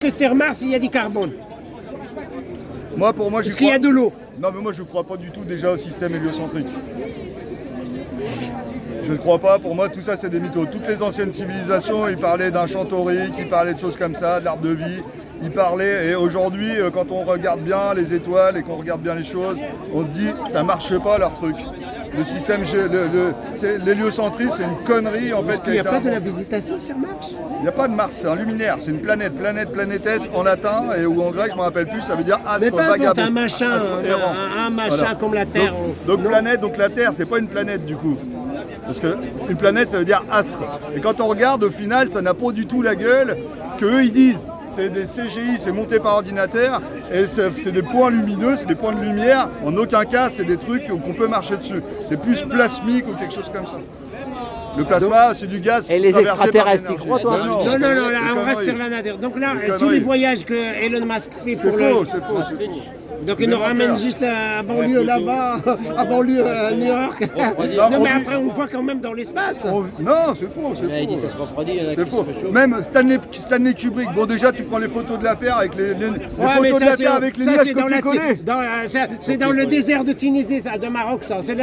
Que sur Mars, il y a du carbone. Pour moi, Est-ce qu'il y a de l'eau? Non, mais moi, je ne crois pas du tout déjà au système héliocentrique. Je ne crois pas. Pour moi, tout ça, c'est des mythos. Toutes les anciennes civilisations, ils parlaient d'un chantorique, ils parlaient de choses comme ça, de l'arbre de vie. Ils parlaient. Et aujourd'hui, quand on regarde bien les étoiles et qu'on regarde bien les choses, on se dit, ça marche pas leur truc. Le système, l'héliocentrisme, c'est une connerie en fait. Il n'y a pas de la visitation sur Mars? Il n'y a pas de Mars, c'est un luminaire, c'est une planète, planétesse en latin ou en grec, je ne me rappelle plus, ça veut dire astre vagabond. Mais pas un machin voilà. Comme la Terre. Donc planète, donc la Terre, c'est pas une planète du coup. Parce qu'une planète, ça veut dire astre. Et quand on regarde, au final, ça n'a pas du tout la gueule qu'eux ils disent. C'est des CGI, c'est monté par ordinateur, et c'est des points lumineux, c'est des points de lumière. En aucun cas, c'est des trucs qu'on peut marcher dessus. C'est plus plasmique ou quelque chose comme ça. Le plasma, c'est du gaz. Et les extraterrestres, tu crois, toi? Non, là, on reste sur la nature. Donc là, tous les voyages que Elon Musk fait pour c'est faux. Donc il nous ramène juste à banlieue là-bas, à banlieue New York. Non, mais après, on voit quand même dans l'espace. Non, c'est faux. C'est faux. Même Stanley Kubrick. Bon, déjà, tu prends les photos de l'affaire avec les photos de la Terre avec les nuages copier-coller. C'est dans le désert de Tunisie, ça, de Maroc, ça. C'est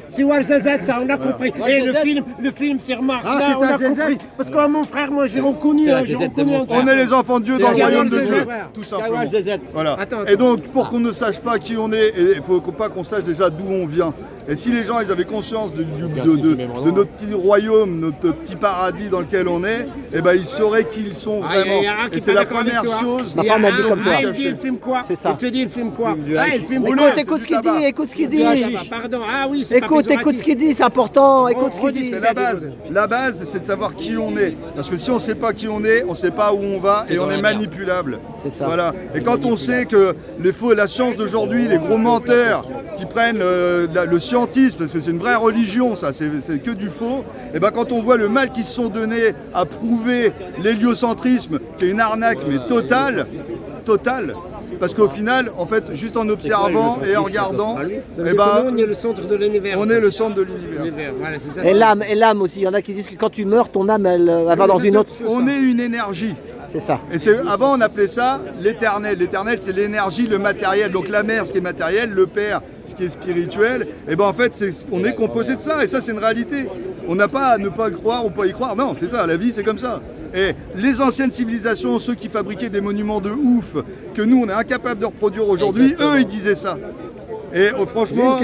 c'est Ouarzazate, ça, on a compris. Et le film sur Mars, là, on a compris. Parce que mon frère, moi, j'ai reconnu. On est les enfants de Dieu dans le royaume de Dieu. Tout simplement. Voilà. Attends. Et donc, pour qu'on ne sache pas qui on est, il ne faut pas qu'on sache déjà d'où on vient. Et si les gens ils avaient conscience de notre petit royaume, notre petit paradis dans lequel on est, eh ben, ils sauraient qui ils sont vraiment. Et c'est la première chose. Ma femme m'a dit comme toi. Il dit, il filme quoi? C'est ça. Il te dit, il filme quoi? Il filme écoute ce qu'il dit, Pardon, oui, c'est pas écoute ce qu'il dit, c'est important. Écoute ce qu'il dit. C'est la base. La base, c'est de savoir qui on est. Parce que si on ne sait pas qui on est ne sait pas où on va et on est manipulable. C'est ça. Voilà. Et quand on sait que la science d'aujourd'hui, les gros menteurs qui prennent le scientisme, parce que c'est une vraie religion, ça, c'est que du faux, et ben quand on voit le mal qu'ils se sont donné à prouver l'héliocentrisme, qui est une arnaque, mais totale, parce qu'au final, en fait, juste en observant et en regardant, on est le centre de l'univers. On est le centre de l'univers. Voilà, c'est ça. Et l'âme aussi, il y en a qui disent que quand tu meurs, ton âme, elle va dans une autre. On est une énergie. C'est ça. Et avant, on appelait ça l'éternel. L'éternel, c'est l'énergie, le matériel. Donc la mère, ce qui est matériel, le père, ce qui est spirituel. Et ben en fait, on est composé de ça. Et ça, c'est une réalité. On n'a pas à ne pas croire ou pas y croire. Non, c'est ça. La vie, c'est comme ça. Et les anciennes civilisations, ceux qui fabriquaient des monuments de ouf, que nous, on est incapable de reproduire aujourd'hui, eux, ils disaient ça. Et franchement,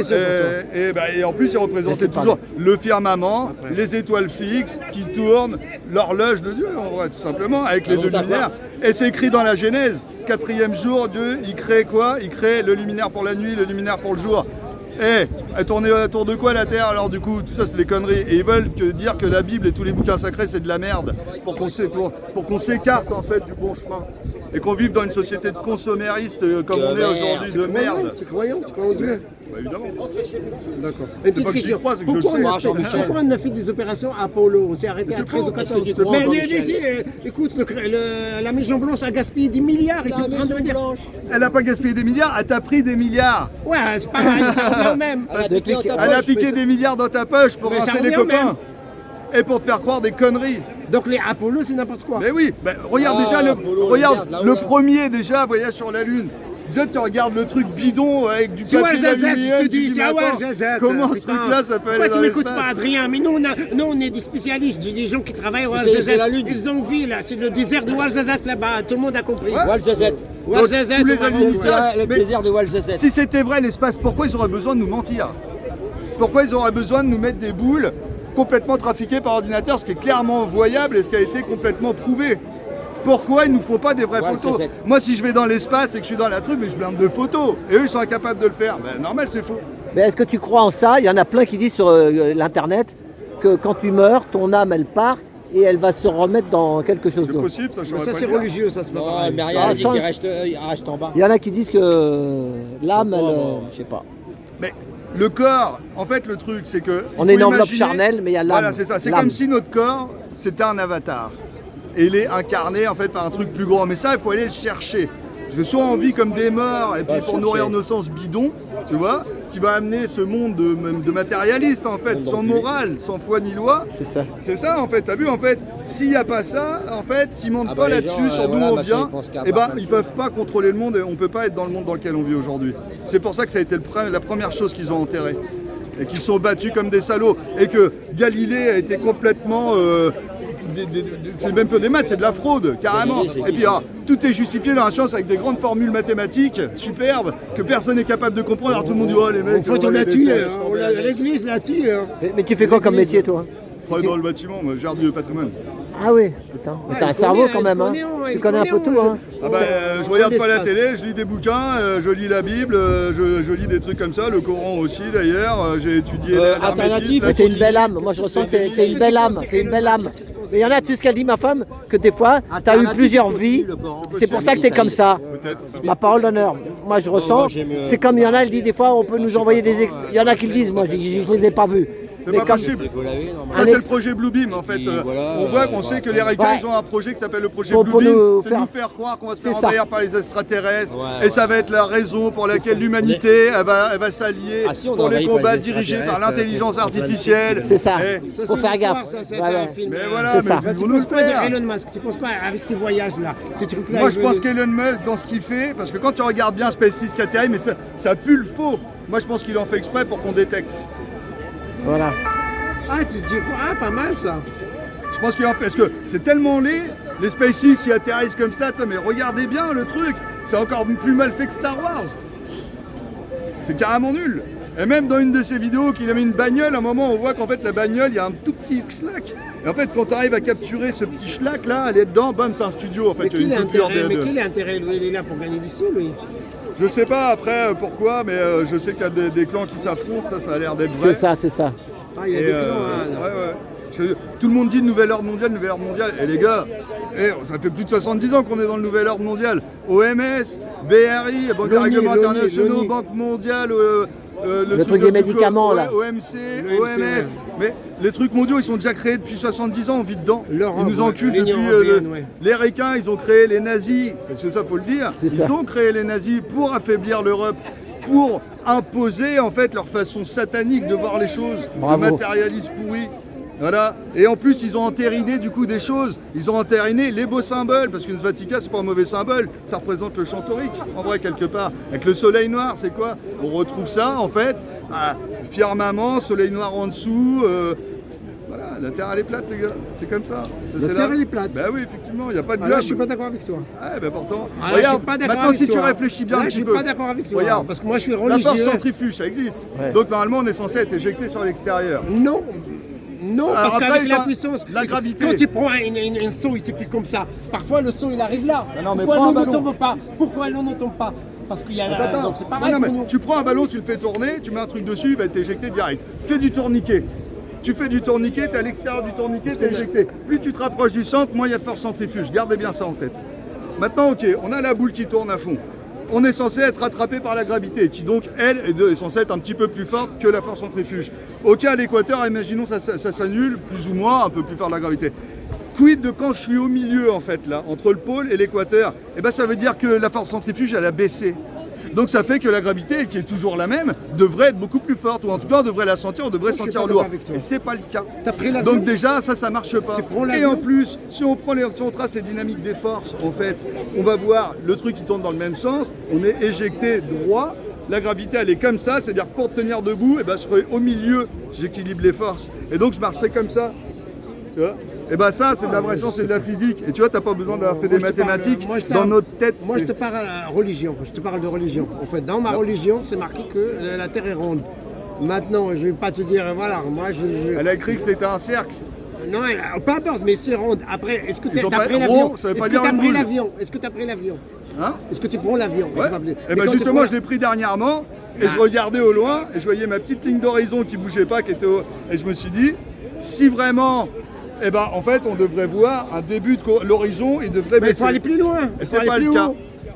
et en plus, ils représentaient toujours le firmament, les étoiles fixes qui tournent, l'horloge de Dieu, en vrai, tout simplement, avec les deux luminaires. Et c'est écrit dans la Genèse, 4e jour, Dieu, il crée quoi? Il crée le luminaire pour la nuit, le luminaire pour le jour. Elle tournait autour de quoi la Terre? Alors du coup, tout ça c'est des conneries. Et ils veulent dire que la Bible et tous les bouquins sacrés c'est de la merde pour qu'on s'écarte en fait du bon chemin. Et qu'on vive dans une société de consomméristes comme on est aujourd'hui, de merde. Tu crois en Dieu? Bah, évidemment. D'accord. Une petite question. Pourquoi on a fait des opérations Apollo? On s'est arrêté à 13 ou 14. Mais écoute, la Maison Blanche a gaspillé des milliards. Et tu es en train de me dire. Elle n'a pas gaspillé des milliards, elle t'a pris des milliards. Ouais, c'est pas mal, ça revient même. Elle a piqué des milliards dans ta poche pour rincer les copains. Et pour te faire croire des conneries. Donc les Apollo, c'est n'importe quoi. Mais oui, regarde déjà le premier déjà, voyage sur la Lune. Déjà tu regardes le truc bidon avec du papier d'aluminium, tu dis comment ce truc-là ça peut aller dans l'espace? Tu m'écoutes pas Adrien, mais nous on est des spécialistes, des gens qui travaillent au Ouarzazate. Ils ont vu là, c'est le désert de Ouarzazate là-bas, tout le monde a compris. Ouarzazate. Tous les administrateurs, le désert de Ouarzazate. Si c'était vrai l'espace, pourquoi ils auraient besoin de nous mentir? Pourquoi ils auraient besoin de nous mettre des boules complètement trafiquées par ordinateur, ce qui est clairement voyable et ce qui a été complètement prouvé? Pourquoi ils ne nous font pas des vraies photos? Moi, si je vais dans l'espace et que je suis dans la truc, mais je blinde de photos. Et eux, ils sont incapables de le faire. Ben, normal, c'est faux. Mais est-ce que tu crois en ça? Il y en a plein qui disent sur l'internet que quand tu meurs, ton âme, elle part et elle va se remettre dans quelque chose d'autre. C'est possible, ça. Ça, c'est religieux, ça se met pas. Mais rien, il reste en bas. Il y en a qui disent que l'âme, elle, je sais pas. Mais le corps, en fait, le truc, c'est que... On est une enveloppe charnelle, mais il y a l'âme. Voilà, c'est ça. C'est comme si notre corps, c'était un avatar. Et il est incarné, en fait, par un truc plus grand. Mais ça, il faut aller le chercher. Parce que soit on vit comme des morts, et puis pour nourrir nos sens bidons, tu vois, qui va amener ce monde de matérialistes en fait, sans morale, sans foi ni loi. C'est ça. C'est ça en fait, t'as vu en fait, s'il n'y a pas ça, en fait, s'ils mentent pas les là-dessus gens, sur d'où voilà, on maintenant, vient, ils pensent qu'à eh ben part ils peuvent pas contrôler le monde et on peut pas être dans le monde dans lequel on vit aujourd'hui. C'est pour ça que ça a été la première chose qu'ils ont enterrée. Et qu'ils sont battus comme des salauds. Et que Galilée a été complètement... c'est même pas des maths, c'est de la fraude, carrément. Et puis tout est justifié dans la science avec des grandes formules mathématiques superbes que personne n'est capable de comprendre. Alors tout le monde dit, oh les mecs... Faut on l'a tué, l'église l'a tué. Mais tu fais quoi comme métier, toi? Je travaille dans le bâtiment, moi, je gère du patrimoine. Ah oui, putain. Mais t'as un cerveau quand même, hein. Tu connais un peu tout, hein. Ah bah, je regarde pas la télé, je lis des bouquins, je lis la Bible, je lis des trucs comme ça, le Coran aussi d'ailleurs, j'ai étudié alternatif, Mais t'es une belle âme, moi je ressens que t'es une belle âme, t'es une belle âme. Mais il y en a, tu sais ce qu'elle dit ma femme, que des fois, t'as eu plusieurs vies, c'est pour ça que t'es comme ça. Ma parole d'honneur, moi je ressens, c'est comme il y en a, elle dit des fois, on peut nous envoyer des il y en a qui le disent, moi je les ai pas vus. C'est pas possible. Ça, c'est le projet Bluebeam en fait. On voit qu'on sait que les Ricains ils ont un projet qui s'appelle le projet Bluebeam. C'est nous faire croire qu'on va se faire envahir par les extraterrestres. Et ça va être la raison pour laquelle l'humanité elle va s'allier pour les combats dirigés par l'intelligence artificielle. C'est ça. Faut faire gaffe. Mais voilà, c'est ça. Tu penses quoi d'Elon Musk? Tu penses quoi avec ces voyages-là, ces trucs-là? Moi, je pense qu'Elon Musk, dans ce qu'il fait, parce que quand tu regardes bien SpaceX qui atterrit, mais ça pue le faux. Moi, je pense qu'il en fait exprès pour qu'on détecte. Voilà. Pas mal ça. Je pense qu'il en fait, parce que c'est tellement laid, les SpaceX qui atterrissent comme ça, mais regardez bien le truc, c'est encore plus mal fait que Star Wars. C'est carrément nul. Et même dans une de ses vidéos qu'il a mis une bagnole, à un moment on voit qu'en fait la bagnole, il y a un tout petit schlack. Et en fait quand tu arrives à capturer ce petit schlack là, elle est dedans, bam, c'est un studio en fait. Mais quel est l'intérêt? Il est là pour gagner du sous, lui. Je sais pas après pourquoi, mais je sais qu'il y a des clans qui s'affrontent, ça a l'air d'être vrai. C'est ça, c'est ça. Ah, il y a des clans, hein. Ouais. Parce que tout le monde dit nouvel ordre mondial. Et les gars, ça fait plus de 70 ans qu'on est dans le nouvel ordre mondial. OMS, BRI, Banque des règlements internationaux, Banque mondiale, le truc des médicaments là. OMC, OMS. Mais les trucs mondiaux, ils sont déjà créés depuis 70 ans, on vit dedans. Ils nous enculent depuis... Les Ricains, ils ont créé les nazis, parce que ça, faut le dire. Ils ont créé les nazis pour affaiblir l'Europe, pour imposer en fait leur façon satanique de voir les choses, le matérialisme pourri. Voilà. Et en plus, ils ont entériné du coup des choses. Ils ont entériné les beaux symboles, parce qu'une Svatika, c'est pas un mauvais symbole. Ça représente le chantorique, en vrai, quelque part. Avec le soleil noir, c'est quoi? On retrouve ça, en fait. Firmament, soleil noir en dessous. Voilà, la Terre, elle est plate, les gars. C'est comme ça. La Terre, elle est plate. Bah oui, effectivement, il n'y a pas de Là, je suis pas d'accord avec toi. Ouais, bah pourtant. Là, regarde, maintenant, si tu réfléchis bien un petit peu. Je suis pas d'accord avec toi. Regarde, parce que moi, je suis religieux. La force centrifuge, ça existe. Donc, normalement, on est censé être éjecté sur l'extérieur. Non, parce qu'avec la puissance, la gravité. Quand tu prends un saut, il te fait comme ça. Parfois, le saut, il arrive là. Pourquoi l'eau ne tombe pas? Pourquoi l'eau ne tombe pas? Parce qu'il y a donc c'est pareil. Mais tu prends un ballon, tu le fais tourner, tu mets un truc dessus, il va être éjecté direct. Fais du tourniquet. Tu fais du tourniquet, tu es à l'extérieur du tourniquet, tu es éjecté. Plus tu te rapproches du centre, moins il y a de force centrifuge. Gardez bien ça en tête. Maintenant, ok, on a la boule qui tourne à fond. On est censé être rattrapé par la gravité, qui donc, elle, est censée être un petit peu plus forte que la force centrifuge. Ok, à l'équateur, imaginons ça s'annule, plus ou moins, un peu plus fort la gravité. Quid de quand je suis au milieu, en fait, là, entre le pôle et l'équateur? Eh ben, ça veut dire que la force centrifuge, elle a baissé. Donc ça fait que la gravité, qui est toujours la même, devrait être beaucoup plus forte, ou en tout cas on devrait la sentir, on devrait sentir lourd. Et c'est pas le cas. Donc déjà ça marche pas. Et en plus, si on trace les dynamiques des forces, en fait, on va voir le truc qui tourne dans le même sens, on est éjecté droit, la gravité elle est comme ça, c'est-à-dire pour tenir debout, et ben, je serai au milieu si j'équilibre les forces. Et donc je marcherai comme ça. Tu vois? Et ben ça, c'est de la vraie science, c'est de la physique. Et tu vois, t'as pas besoin d'avoir fait des mathématiques dans notre tête. Moi, je te parle de religion. En fait, dans ma religion, c'est marqué que la Terre est ronde. Maintenant, je vais pas te dire, voilà, moi, Elle a écrit que c'était un cercle. Non, peu importe, mais c'est ronde. Après, est-ce que tu as pris l'avion? Est-ce que tu as pris l'avion? Hein? Est-ce que tu prends l'avion? Et ben justement, je l'ai pris dernièrement. Et je regardais au loin, et je voyais ma petite ligne d'horizon qui bougeait pas, et je me suis dit, si vraiment... Eh ben, en fait, on devrait voir un début de l'horizon, il devrait baisser. Mais il faut aller plus loin. Et c'est pas le cas.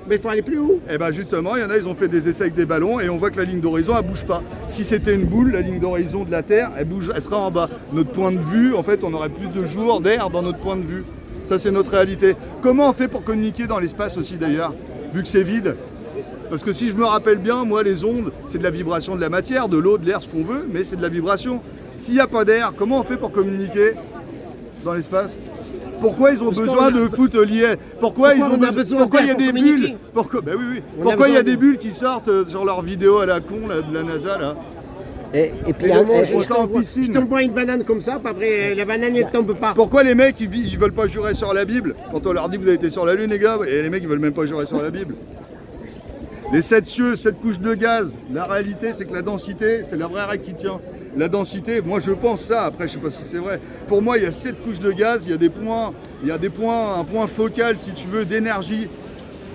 Mais il faut aller plus haut. Eh ben justement, il y en a, ils ont fait des essais avec des ballons et on voit que la ligne d'horizon, elle bouge pas. Si c'était une boule, la ligne d'horizon de la Terre, elle serait en bas. Notre point de vue, en fait, on aurait plus de jours d'air dans notre point de vue. Ça, c'est notre réalité. Comment on fait pour communiquer dans l'espace aussi, d'ailleurs, vu que c'est vide? Parce que si je me rappelle bien, moi, les ondes, c'est de la vibration de la matière, de l'eau, de l'air, ce qu'on veut, mais c'est de la vibration. S'il n'y a pas d'air, comment on fait pour communiquer dans l'espace? Pourquoi ils ont besoin de foutre liés? Pourquoi il y a des bulles? Pourquoi il y a des bulles qui sortent sur leurs vidéos à la con là, de la NASA là? Et puis, je t'envoie une banane comme ça, puis après la banane elle tombe pas. Pourquoi les mecs ils veulent pas jurer sur la Bible quand on leur dit vous avez été sur la Lune les gars, et les mecs ils veulent même pas jurer sur la Bible? Les 7 cieux, 7 couches de gaz, la réalité c'est que la densité, c'est la vraie règle qui tient. La densité, moi je pense ça, après je sais pas si c'est vrai. Pour moi il y a 7 couches de gaz, il y a des points, un point focal si tu veux d'énergie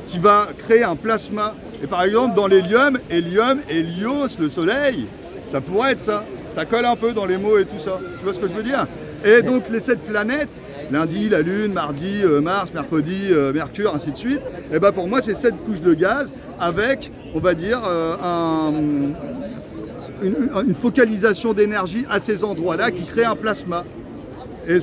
qui va créer un plasma. Et par exemple dans l'hélium, Hélios, le soleil, ça pourrait être ça. Ça colle un peu dans les mots et tout ça. Tu vois ce que je veux dire? Et donc les 7 planètes, lundi, la Lune, mardi, Mars, mercredi, Mercure, ainsi de suite, et ben pour moi c'est 7 couches de gaz avec, on va dire, une focalisation d'énergie à ces endroits-là qui crée un plasma. Et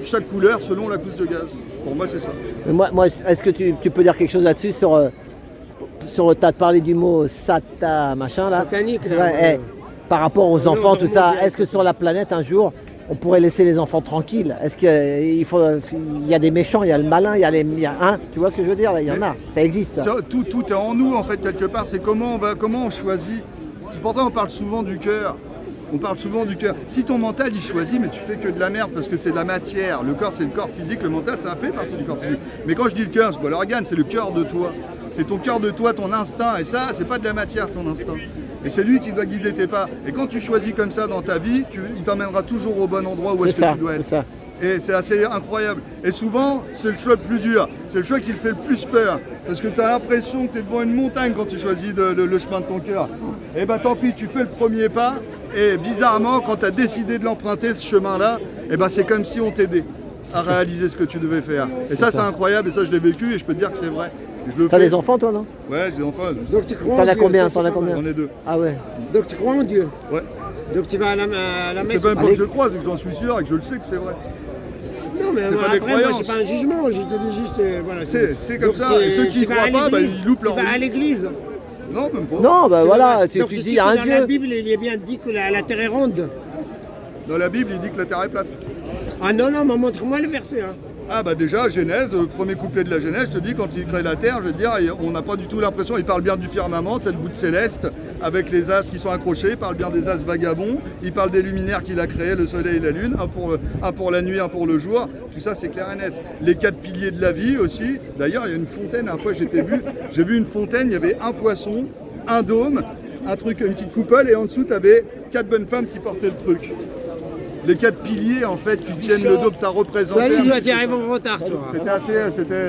chaque couleur selon la couche de gaz. Pour moi c'est ça. Mais moi est-ce que tu peux dire quelque chose là-dessus sur t'as parlé du mot machin là? Satanique là. Ouais, par rapport aux enfants, tout ça, est-ce que sur la planète un jour on pourrait laisser les enfants tranquilles? Est-ce qu'il y a des méchants, il y a le malin, il y a un, tu vois ce que je veux dire? Il y en a, ça existe. Ça. Tout est en nous en fait quelque part. C'est comment on choisit. C'est pour ça qu'on parle souvent du cœur. On parle souvent du cœur. Si ton mental il choisit, mais tu fais que de la merde parce que c'est de la matière. Le corps c'est le corps physique, le mental ça fait partie du corps physique. Mais quand je dis le cœur, c'est pas l'organe, c'est le cœur de toi. C'est ton cœur de toi, ton instinct. Et ça, c'est pas de la matière ton instinct. Et c'est lui qui doit guider tes pas. Et quand tu choisis comme ça dans ta vie, il t'emmènera toujours au bon endroit où est-ce que tu dois être. Ça. Et c'est assez incroyable. Et souvent, c'est le choix le plus dur. C'est le choix qui le fait le plus peur. Parce que tu as l'impression que tu es devant une montagne quand tu choisis le chemin de ton cœur. Et ben tant pis, tu fais le premier pas. Et bizarrement, quand tu as décidé de l'emprunter, ce chemin-là, et ben c'est comme si on t'aidait à réaliser ce que tu devais faire. Et ça, c'est incroyable. Et ça, je l'ai vécu et je peux te dire que c'est vrai. T'as des enfants toi, non? Ouais, j'ai des enfants. Donc tu crois T'en as combien? J'en ai 2. Ah ouais. Donc tu crois en Dieu? Ouais. Donc tu vas à la messe? C'est pas même pas que je le crois, c'est que j'en suis sûr et que je le sais que c'est vrai. Non, mais c'est pas après, des croyances. moi, c'est pas un jugement, je te dis juste... voilà, c'est comme ça, et ceux qui y croient pas, ils loupent leur vie. Tu vas à l'église? Non, même pas. Non, bah voilà, tu dis dis il y a un Dieu. Dans la Bible, il est bien dit que la terre est ronde. Dans la Bible, il dit que la terre est plate. Ah non, mais montre-moi le verset. Hein. Ah bah déjà, Genèse, premier couplet de la Genèse, je te dis, quand il crée la terre, je veux dire, on n'a pas du tout l'impression, il parle bien du firmament, cette voûte céleste, avec les astres qui sont accrochés, il parle bien des astres vagabonds, il parle des luminaires qu'il a créés, le soleil et la lune, un pour la nuit, un pour le jour, tout ça c'est clair et net. Les 4 piliers de la vie aussi, d'ailleurs il y a une fontaine, une fois j'ai vu une fontaine, il y avait un poisson, un dôme, un truc, une petite coupole, et en dessous tu avais 4 bonnes femmes qui portaient le truc. Les 4 piliers en fait qui tiennent le dôme, ça représentait. Salut, tu arrives en retard toi.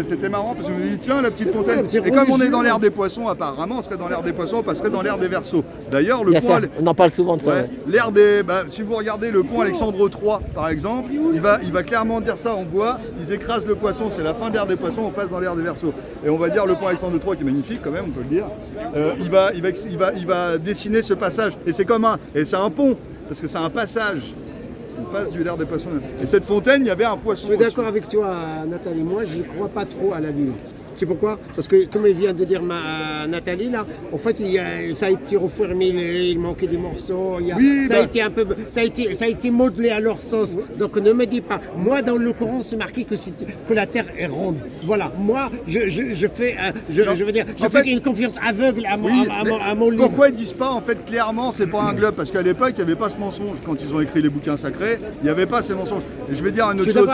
C'était marrant parce que je me dis tiens la petite fontaine. Et comme on est dans l'ère des poissons, apparemment on serait dans l'ère des poissons, on passerait dans l'ère des Verseaux. D'ailleurs le pont. On en parle souvent de ça. Ouais, l'ère des. Si vous regardez le pont Alexandre III par exemple, il va clairement dire ça. On voit, ils écrasent le poisson, c'est la fin de l'ère des poissons, on passe dans l'ère des Verseaux. Et on va dire le pont Alexandre III qui est magnifique quand même, on peut le dire. Il va dessiner ce passage. Et c'est un pont parce que c'est un passage. On passe du l'air des poissons. Et cette fontaine, il y avait un poisson. Je suis d'accord avec toi, Nathalie. Moi, je ne crois pas trop à la Bible. C'est pourquoi? Parce que, comme il vient de dire Nathalie, là, en fait, ça a été refermé, il manquait des morceaux. Ça a été modelé à leur sens. Donc, ne me dis pas. Moi, dans le Coran, c'est marqué que la terre est ronde. Voilà. Moi, je fais une confiance aveugle à mon livre. Pourquoi ils ne disent pas, en fait, clairement, c'est pas un globe? Parce qu'à l'époque, il n'y avait pas ce mensonge. Quand ils ont écrit les bouquins sacrés, il n'y avait pas ces mensonges. Et je vais dire une autre chose.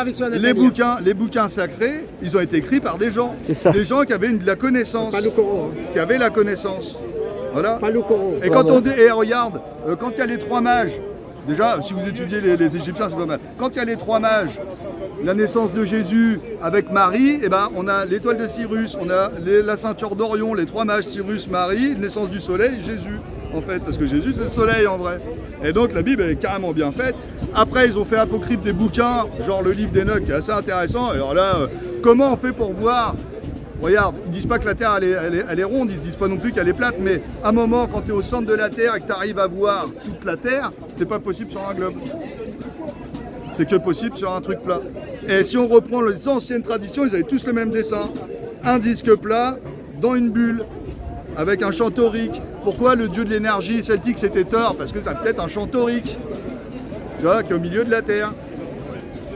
Les bouquins sacrés, ils ont été écrits par des gens. C'est ça. Des gens qui avaient de la connaissance. Pas le Coran. Qui avaient la connaissance. Voilà. Pas le Coran. Et quand regarde, quand il y a les 3 mages, déjà, si vous étudiez les Égyptiens, c'est pas mal. Quand il y a les 3 mages, la naissance de Jésus avec Marie, on a l'étoile de Cyrus, on a la ceinture d'Orion, les 3 mages, Cyrus, Marie, naissance du soleil, Jésus. En fait, parce que Jésus c'est le soleil en vrai. Et donc la Bible elle est carrément bien faite. Après ils ont fait apocryphe des bouquins, genre le livre d'Enoch qui est assez intéressant. Et alors là, comment on fait pour voir? Regarde, ils disent pas que la Terre elle est ronde, ils disent pas non plus qu'elle est plate, mais à un moment quand tu es au centre de la Terre et que tu arrives à voir toute la Terre, c'est pas possible sur un globe. C'est que possible sur un truc plat. Et si on reprend les anciennes traditions, ils avaient tous le même dessin. Un disque plat dans une bulle. avec un chant taurique. Pourquoi le dieu de l'énergie celtique c'était Thor? Parce que ça a peut-être un chant taurique, tu vois, qui est au milieu de la Terre.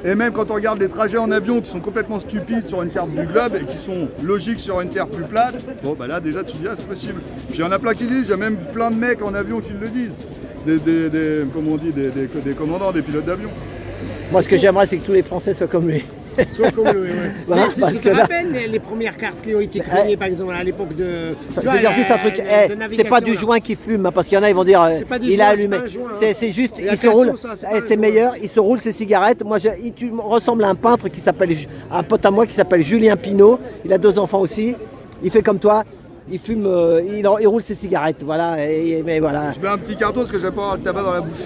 Et même quand on regarde les trajets en avion qui sont complètement stupides sur une carte du globe et qui sont logiques sur une Terre plus plate, bon bah là déjà tu te dis ah c'est possible. Puis il y en a plein qui le disent, il y a même plein de mecs en avion qui le disent. Comment on dit, des commandants, des pilotes d'avion. Moi, ce que j'aimerais, c'est que tous les Français soient comme lui. Soit comme lui, ouais. Voilà, Mais parce tu que te là- rappelles les premières cartes qui ont été créées, par exemple, à l'époque de. Je vais dire juste un truc, c'est pas du joint qui fume, hein, parce qu'il y en a, ils vont dire, C'est pas du il joint, a c'est allumé. pas un joint, hein. C'est juste, Et la il se roule, classon, ça, c'est pas un c'est joint. meilleur, il se roule ses cigarettes. Moi, tu me ressembles à un peintre qui s'appelle, un pote à moi qui s'appelle Julien Pinault, il a 2 enfants aussi, il fait comme toi. Il fume, il roule ses cigarettes, voilà, mais voilà, Je mets un petit carton parce que j'aime pas avoir le tabac dans la bouche.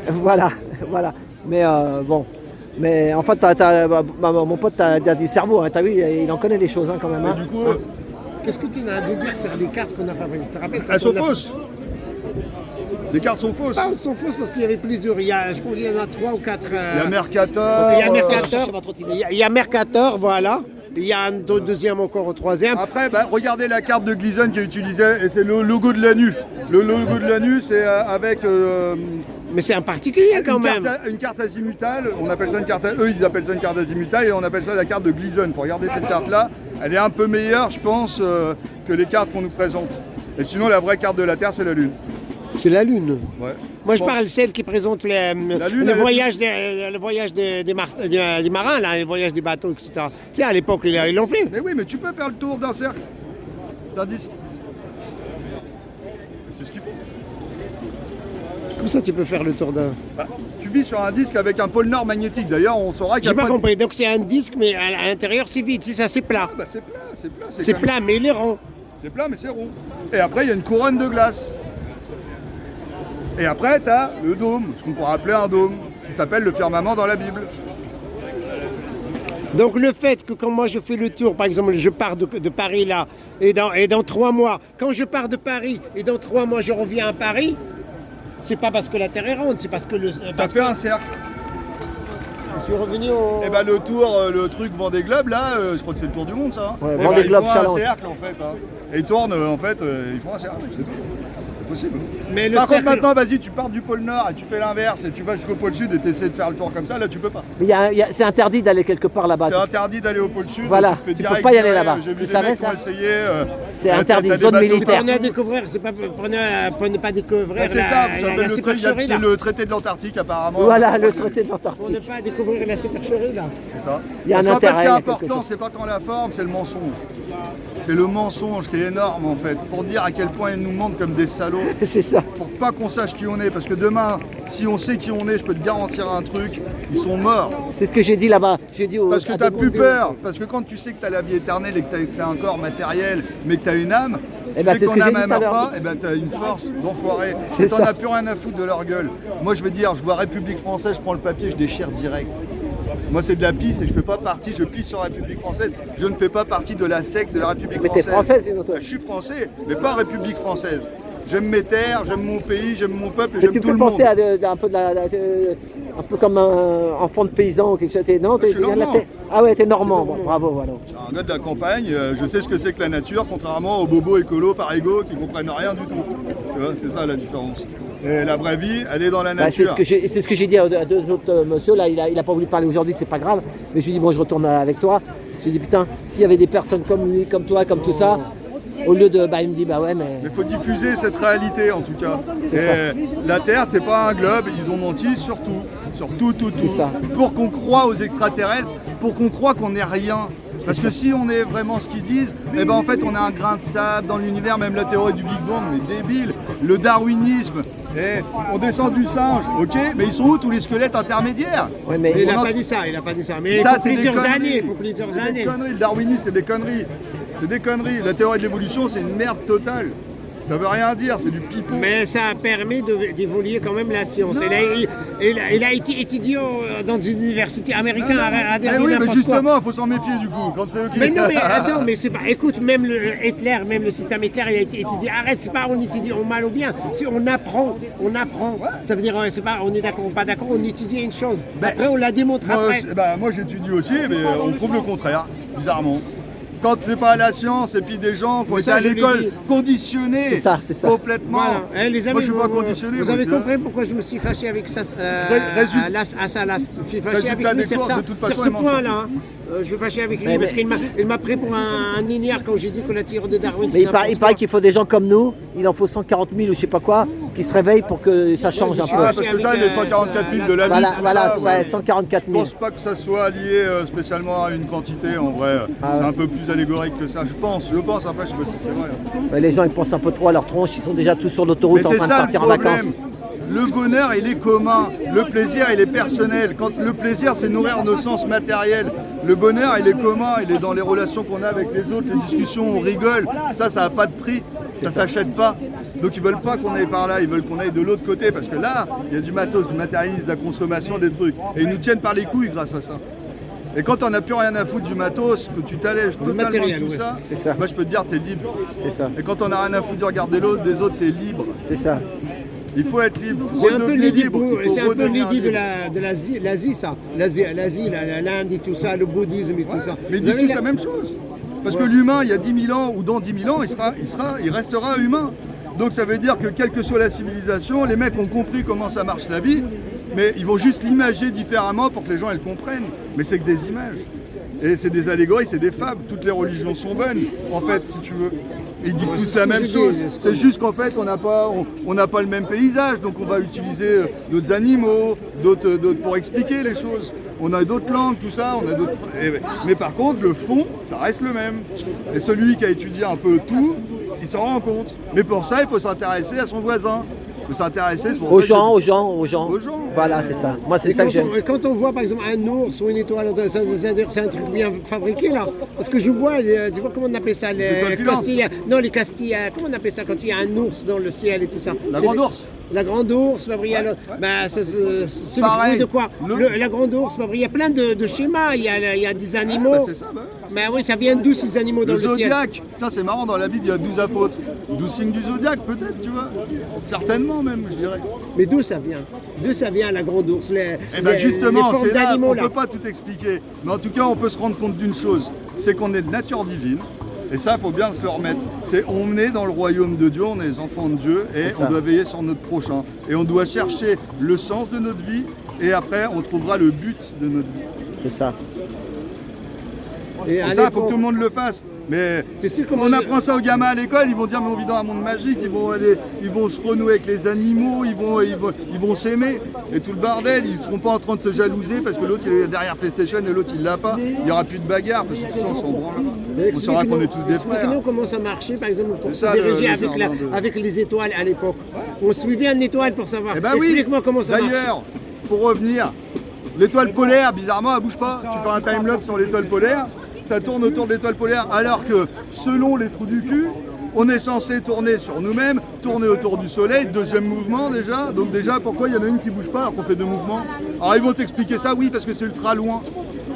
voilà, voilà. Mais bon, mais en fait, mon pote t'a dit cerveau, hein, t'as vu, il en connaît des choses hein, quand même. Hein. Et du coup, Qu'est-ce que tu as à dire sur les cartes qu'on a fabriquées? Tu te rappelles quand elles sont on a- fausses. Les cartes sont fausses. Pas, elles sont fausses parce qu'il y avait plusieurs. Je crois qu'il y en a 3 ou 4. Il y a Mercator. Il y a Mercator. Il y a Mercator, voilà. Il y a un deuxième encore au troisième. Après, bah, regardez la carte de Gleason qui est utilisée, et c'est le logo de l'ANU. Le logo de l'ANU, c'est avec Mais c'est un particulier quand même. une carte azimutale. On appelle ça une carte. Eux, ils appellent ça une carte azimutale, et on appelle ça la carte de Gleason. Faut regarder cette carte-là. Elle est un peu meilleure, je pense, que les cartes qu'on nous présente. Et sinon, la vraie carte de la Terre, c'est la Lune. C'est la Lune. Ouais. Moi, je pense- parle celle qui présente Lune, le elle voyage, des marins, là, le voyage des bateaux, etc. Tu sais, à l'époque, ils l'ont fait. Mais oui, mais tu peux faire le tour d'un cercle, d'un disque. C'est ce qu'il faut. Comme ça, tu peux faire le tour d'un. Bah, tu vis sur un disque avec un pôle nord magnétique. D'ailleurs, on saura qu'il y J'ai a pas pas de- compris. Donc, c'est un disque, mais à l'intérieur, c'est vide. C'est ça, c'est plat. Ah, bah, c'est plat, c'est plat. C'est quand même- plat, mais il est rond. C'est plat, mais c'est rond. Et après, il y a une couronne de glace. Et après, tu as le dôme, ce qu'on pourrait appeler un dôme, qui s'appelle le firmament dans la Bible. Donc le fait que quand moi je fais le tour, par exemple, je pars de Paris là, et dans 3 mois, quand je pars de Paris et dans 3 mois je reviens à Paris, c'est pas parce que la Terre est ronde, c'est parce que Tu as fait un cercle. je suis revenu au... Et bah le tour, le truc Vendée Globe, là, je crois que c'est le tour du monde, ça. Ouais, Eh Vendée ils Globe, font un Challenge. cercle, en fait. Hein. Et ils tournent, en fait, ils font un cercle, c'est tout. C'est possible. Mais le Par contre, cercle- maintenant, vas-y, tu pars du pôle Nord et tu fais l'inverse et tu vas jusqu'au pôle Sud et tu essaies de faire le tour comme ça, là, tu peux pas. Mais c'est interdit d'aller quelque part là-bas. C'est interdit d'aller au pôle Sud. Voilà, fais tu peux direct pas y aller tirer. là-bas. J'ai vu Tu des savais mecs qui ça ont essayé. C'est interdit, t'as des zone bateaux- militaire. Prenez à découvrir, c'est pas pour ne pas découvrir Ouais, c'est ça, vous savez, la le truc, il y a- supercherie c'est là. le traité de l'Antarctique apparemment. Voilà, le traité de Pour ne l'Antarctique. pas découvrir la supercherie là. C'est ça. Il y a Parce un qu'en fait, intérêt, ce qui il y est a quelque important, chose. c'est pas tant la forme, c'est le mensonge. C'est le mensonge qui est énorme en fait, pour dire à quel point ils nous montrent comme des salauds. C'est ça. Pour pas qu'on sache qui on est, parce que demain, si on sait qui on est, je peux te garantir un truc, ils sont morts. C'est ce que j'ai dit là-bas. J'ai dit Parce que à t'as des- plus peur, parce que quand tu sais que t'as la vie éternelle et que t'as un corps matériel, mais que t'as une âme, Eh ben, tu c'est sais ce que que ton j'ai âme dit elle tout à meurt l'heure. pas, et ben t'as une force d'enfoiré. C'est Et t'en ça. as plus rien à foutre de leur gueule. Moi je veux dire, je vois République française, je prends le papier, je déchire direct. Moi c'est de la pisse et je fais pas partie, je pisse sur la République française, je ne fais pas partie de la secte de la République Mais t'es française. française, sinon, toi. Je suis français, mais pas République française. J'aime mes terres, j'aime mon pays, j'aime mon peuple et Mais j'aime tu me tout fais le monde. penser à un peu un peu comme un enfant de paysan ou quelque chose. Non, Je suis normand. Ah ouais, t'es normand. Bon, bravo, voilà. Je suis un gars de la campagne, je sais ce que c'est que la nature, contrairement aux bobos écolos par ego qui comprennent rien du tout. Tu vois, c'est ça la différence. Et la vraie vie, elle est dans la Bah, c'est nature. ce que j'ai dit à 2 autres monsieur. Là, il a pas voulu parler aujourd'hui, c'est pas grave. Mais je lui ai dit, bon, je retourne avec toi. J'ai dit, putain, s'il y avait des personnes comme lui, comme toi, comme tout ça, au lieu de. Bah, il me dit, bah ouais, mais. Mais il faut diffuser cette réalité en tout cas. C'est Et ça. la Terre, c'est pas un globe, ils ont menti sur tout. Sur tout. C'est ça. Pour qu'on croie aux extraterrestres, pour qu'on croie qu'on n'est rien. Parce que si on est vraiment ce qu'ils disent, eh ben en fait on a un grain de sable dans l'univers, même la théorie du Big Bang, mais débile. Le darwinisme, on descend du singe, ok, mais ils sont où tous les squelettes intermédiaires? Ouais, mais. Il On n'a en- pas dit ça, il n'a pas dit ça. Mais Ça, il faut c'est des plusieurs conneries. années, il faut plusieurs C'est des années. conneries, le darwinisme c'est des conneries. C'est des conneries. La théorie de l'évolution c'est une merde totale. Ça veut rien dire, c'est du pipeau. Mais ça a permis d'évoluer quand même la science. Il a été étudié dans une université américaine à Eh oui, mais n'importe quoi. justement, il faut s'en méfier du coup. Quand c'est eux qui... Mais non, mais attends, mais c'est pas. Écoute, même le Hitler, même le système Hitler, il a été étudié. Arrête, c'est pas on étudie au mal ou bien. Si on apprend. Ça veut dire, c'est pas on est d'accord ou pas d'accord, on étudie une chose. Après, on la démontre après. Moi j'étudie aussi, mais on prouve le contraire, bizarrement. quand c'est pas la science et puis des gens qui ont été à l'école conditionnés C'est ça. complètement. Voilà. Les amis, moi, je suis pas conditionné. Vous moi, avez tu vois. compris pourquoi je me suis fâché avec ça, à Salas. Je suis fâché Résultat avec lui des sur courses, ça, de toute sur façon, ce il manque point-là. Hein. Je suis fâché avec lui parce qu'il m'a pris pour un ignare quand j'ai dit que la tire de Darwin. Mais il paraît qu'il faut des gens comme nous, il en faut 140 000 ou je sais pas quoi, qui se réveillent pour que ça change un peu. Ah, parce que ça, les 144 000 de la vie, Voilà, tout ouais, ça, 144 je 000. pense pas que ça soit lié spécialement à une quantité, en vrai. C'est un peu plus allégorique que ça, je pense. Après, je sais pas si c'est vrai. Ouais, les gens, ils pensent un peu trop à leur tronche, ils sont déjà tous sur l'autoroute Mais en c'est train de ça partir le en vacances. problème. Le bonheur, il est commun. Le plaisir, il est personnel. Quand le plaisir, c'est nourrir nos sens matériels. Le bonheur, il est commun. Il est dans les relations qu'on a avec les autres, les discussions, on rigole. Ça n'a pas de prix. Ça s'achète pas. Donc ils veulent pas qu'on aille par là. Ils veulent qu'on aille de l'autre côté. Parce que là, il y a du matos, du matérialisme, de la consommation, des trucs. Et ils nous tiennent par les couilles grâce à ça. Et quand on n'a plus rien à foutre du matos, que tu t'allèges totalement de tout ça, moi je peux te dire, t'es libre. C'est ça. Et quand on n'a rien à foutre de regarder l'autre, des autres, t'es libre. C'est ça. Il faut être libre. C'est un peu l'idée de l'Asie, ça. L'Asie, l'Inde et tout ça, le bouddhisme et tout ça. Mais ils disent tous la même chose. Parce que l'humain, il y a 10 000 ans ou dans 10 000 ans, il restera humain. Donc ça veut dire que quelle que soit la civilisation, les mecs ont compris comment ça marche la vie, mais ils vont juste l'imager différemment pour que les gens elles comprennent. Mais c'est que des images. Et c'est des allégories, c'est des fables. Toutes les religions sont bonnes, en fait, si tu veux. Ils disent tous la même chose. C'est juste qu'en fait, on n'a pas le même paysage, donc on va utiliser d'autres animaux, d'autres pour expliquer les choses. On a d'autres langues, tout ça. Mais par contre, le fond, ça reste le même. Et celui qui a étudié un peu tout, il s'en rend compte. Mais pour ça, il faut s'intéresser à son voisin. Il faut s'intéresser aux gens. Voilà, c'est ça. Moi, c'est ça que j'aime. Quand on voit par exemple un ours ou une étoile, c'est un truc bien fabriqué là. Parce que je vois, tu vois comment on appelle ça, les Castillas. Non, les Castillas. Comment on appelle ça quand il y a un ours dans le ciel et tout ça? La grande ours. La grande ours, c'est le fruit de quoi? La grande ours, il y a plein de schémas. Il y a des animaux. C'est ça, Mais oui, ça vient d'où ces animaux dans le ciel? Zodiaque. Putain, c'est marrant, dans la Bible, il y a 12 apôtres. 12 signes du zodiaque, peut-être, tu vois. Certainement même, je dirais. Mais d'où ça vient? D'où ça vient la grande ours? Justement, c'est là, on ne peut pas tout expliquer. Mais en tout cas, on peut se rendre compte d'une chose, c'est qu'on est de nature divine. Et ça, il faut bien se le remettre. On est dans le royaume de Dieu, on est les enfants de Dieu et on doit veiller sur notre prochain. Et on doit chercher le sens de notre vie et après, on trouvera le but de notre vie. C'est ça. Et ça, il faut que tout le monde le fasse. Mais si on apprend ça aux gamins à l'école, ils vont dire mais on vit dans un monde magique, ils vont se renouer avec les animaux, ils vont s'aimer. Et tout le bordel, ils ne seront pas en train de se jalouser parce que l'autre il est derrière PlayStation et l'autre il l'a pas. Il n'y aura plus de bagarre parce que tout ça on s'en branlera. On saura qu'on est tous des frères. Expliquez-nous comment ça marchait par exemple pour se diriger avec les étoiles à l'époque. On suivait une étoile pour savoir. Explique-moi comment ça marche. D'ailleurs, pour revenir, l'étoile polaire, bizarrement, elle bouge pas. Tu fais un time-lapse sur l'étoile polaire. Ça tourne autour de l'étoile polaire alors que selon les trous du cul, on est censé tourner sur nous-mêmes, tourner autour du soleil, deuxième mouvement déjà. Donc déjà, pourquoi il y en a une qui bouge pas alors qu'on fait deux mouvements? Alors ils vont t'expliquer ça, oui, parce que c'est ultra loin.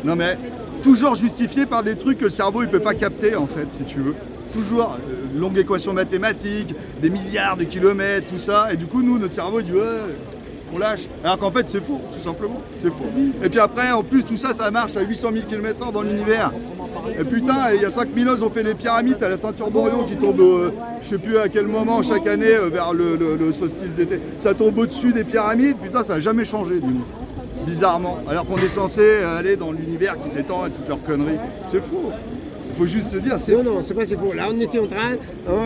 Non mais, toujours justifié par des trucs que le cerveau il peut pas capter en fait, si tu veux. Toujours longue équation mathématique, des milliards de kilomètres, tout ça. Et du coup, nous, notre cerveau il dit ouais, on lâche. Alors qu'en fait, c'est faux, tout simplement. C'est faux. Et puis après, en plus, tout ça, ça marche à 800 000 km/h dans l'univers. Et putain, il y a 5000 ans, ils ont fait les pyramides à la ceinture d'Orion qui tombe, je sais plus à quel moment, chaque année, vers le solstice d'été. Ça tombe au-dessus des pyramides, putain, ça n'a jamais changé, du coup. Bizarrement. Alors qu'on est censé aller dans l'univers qui s'étend et toutes leurs conneries. C'est faux. Il faut juste se dire, c'est faux. Non, c'est pas c'est faux. Là, on était en train,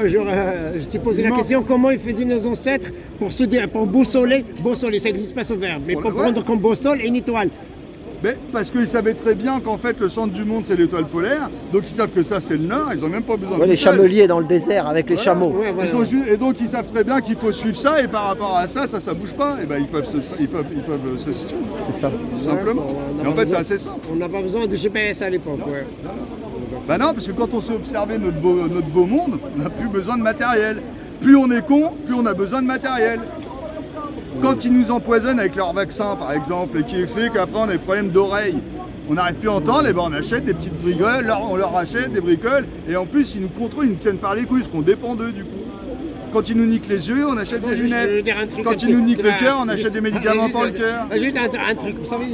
je t'ai posé la question, comment ils faisaient nos ancêtres pour se dire, pour boussoler, ça n'existe pas ce verbe, mais pour prendre comme boussole une étoile. Mais parce qu'ils savaient très bien qu'en fait le centre du monde c'est l'étoile polaire, donc ils savent que ça c'est le nord, ils n'ont même pas besoin de les chameliers dans le désert avec les chameaux. Et donc ils savent très bien qu'il faut suivre ça et par rapport à ça, ça bouge pas, et ben ils peuvent se situer. C'est ça. Tout simplement. Et en fait c'est assez simple. On n'a pas besoin de GPS à l'époque. Bah non, parce que quand on sait observer notre beau monde, on n'a plus besoin de matériel. Plus on est con, plus on a besoin de matériel. Quand ils nous empoisonnent avec leur vaccin, par exemple, et qui est fait qu'après on a des problèmes d'oreille, on n'arrive plus à entendre, et ben on achète des petites bricoles, on leur achète des bricoles, et en plus ils nous contrôlent, ils nous tiennent par les couilles, parce qu'on dépend d'eux du coup. Quand ils nous niquent les yeux, on achète des Je lunettes. veux dire un truc, Quand un ils nous truc. niquent le cœur, on achète des médicaments pour le cœur. Juste un truc, vous savez,